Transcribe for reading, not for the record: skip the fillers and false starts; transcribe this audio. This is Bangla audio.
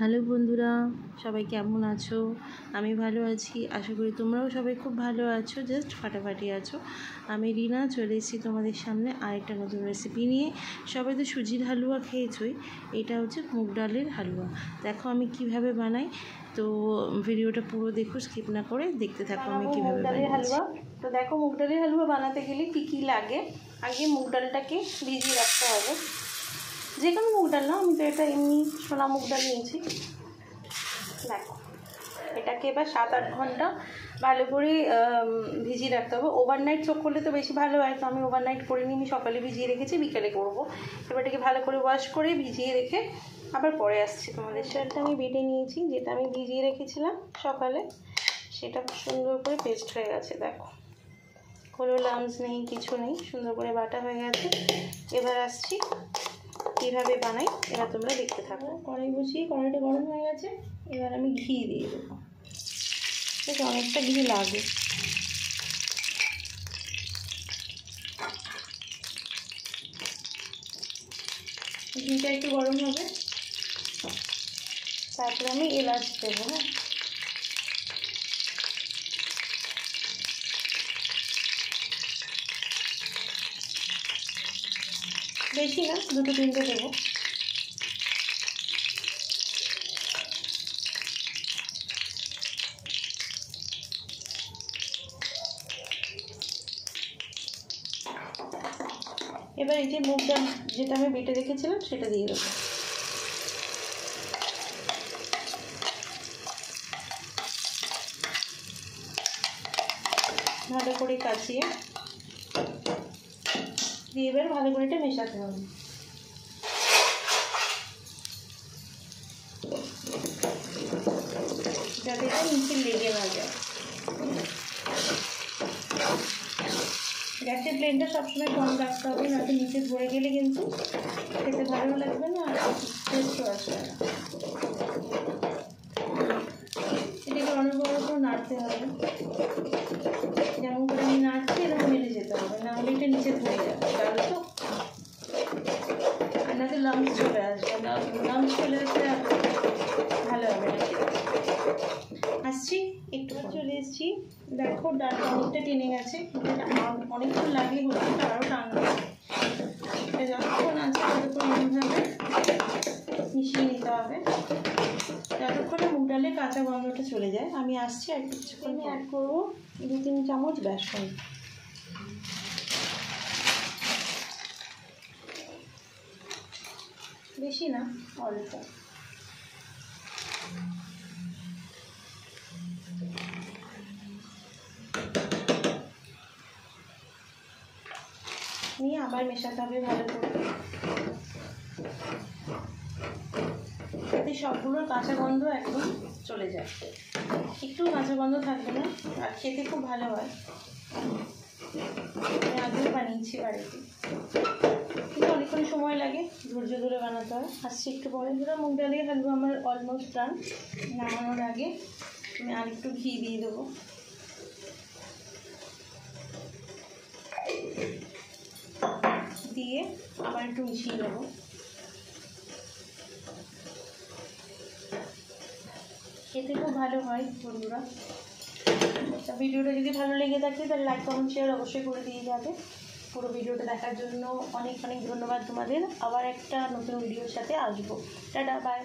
হ্যালো বন্ধুরা, সবাই কেমন আছো? আমি ভালো আছি, আশা করি তোমরাও সবাই খুব ভালো আছো, জাস্ট ফাটাফাটি আছো। আমি রিনা চলে এসেছি তোমাদের সামনে আরেকটা নতুন রেসিপি নিয়ে। সবাই তো সুজির হালুয়া খেয়েছই, এটা হচ্ছে মুগ ডালের হালুয়া। দেখো আমি কিভাবে বানাই, তো ভিডিওটা পুরো দেখো, স্কিপ না করে দেখতে থাকো আমি কীভাবে বানাই হালুয়া। তো দেখো মুগ ডালের হালুয়া বানাতে গেলে কী কী লাগে। আগে মুগ ডালটাকে ভিজিয়ে রাখতে হবে, যে কোনো মুগ ডাল না, আমি তো এটা এমনি সোনা মুগ ডাল নিয়েছি। দেখো এটাকে এবার 7-8 ঘন্টা ভালো করে ভিজিয়ে রাখতে হবে। ওভারনাইট সোক করলে তো বেশি ভালো হয়, তো আমি ওভারনাইট করিনি, আমি সকালে ভিজিয়ে রেখেছি, বিকালে করবো। এবার এটাকে ভালো করে ওয়াশ করে ভিজিয়ে রেখে আবার পরে আসছি তোমাদের। চালটা আমি বেটে নিয়েছি, যেটা আমি ভিজিয়ে রেখেছিলাম সকালে, সেটা সুন্দর করে পেস্ট হয়ে গেছে। দেখো কোনো লামস নেই, কিছু নেই, সুন্দর করে বাটা হয়ে গেছে। এবার আসছি কীভাবে বানাই, এবার তোমরা দেখতে থাকো। কড়াই বসিয়ে কড়াইটা গরম হয়ে গেছে, এবার আমি ঘি দিয়ে দেবো। বেশ অনেকটা ঘি লাগে। ঘিটা একটু গরম হবে, তারপরে আমি এলাচ দেবো। হ্যাঁ, বেশি না, 2-3টে দেবো। এবার এই যে মুগ ডাল যেটা আমি বেটে রেখেছিলাম সেটা দিয়ে দেবো। ভালো করে কাচিয়ে দিয়ে এবার ভালো করে এটা মেশাতে হবে, যাতে এটা নিচে লেগে না যায়। গ্যাসের ফ্লেমটা সবসময় কম রাখতে হবে, নাকি নিচে ধরে গেলে কিন্তু খেতে ভালো লাগবে না, আর টেস্টও আসবে না। এটাকে অনবরত নাড়তে হবে, যেমন করে আমি নাড়ছি এরকম মেরে যেতে হবে, নাহলে এটা নিচে ধরে যাবে, তাহলে তো আর নাকি লাম্পস চলে আসবে, লাম্পস চলে আসলে আর ভালো হবে না। আসছি একটু চলে এসেছি, দেখো ডালটা অনেকটা টেনে গেছে, এটা অনেকক্ষণ লাগে হচ্ছে, এটা আরও টানবে। এটা যতক্ষণ আছে ততক্ষণ এইভাবে মিশিয়ে নিতে হবে, যতক্ষণে মুগ ডালের কাঁচা গন্ধটা চলে যায়। আমি আসছি আর কিছুক্ষণ অ্যাড করবো 2-3 চামচ বেসন। বেশি না, অল্প। নিয়ে আবার মেশাতে হবে ভালো করে, যাতে সবগুলোর কাঁচা গন্ধ একদম চলে যায়, একটু কাঁচা গন্ধ থাকবে না, আর খেতে খুব ভালো হয়। আমি আগেও বানিয়েছি বাড়িতে, কিন্তু অনেকক্ষণ সময় লাগে, ধৈর্য ধরে বানাতে হয়। আসছি একটু পরে। ধরো মুগ ডালের হালুয়া আমার অলমোস্ট ডান। নামানোর আগে আমি আরেকটু ঘি দিয়ে দেবো, দিয়ে আবার একটু মিশিয়ে দেবো। খেতে খুব ভালো হয় বন্ধুরা। তা ভিডিওটা যদি ভালো লেগে থাকে তাহলে লাইক কমেন্ট শেয়ার অবশ্যই করে দিয়ে যাবে। পুরো ভিডিওটা দেখার জন্য অনেক অনেক ধন্যবাদ তোমাদের। আবার একটা নতুন ভিডিওর সাথে আসবো। Tata, by.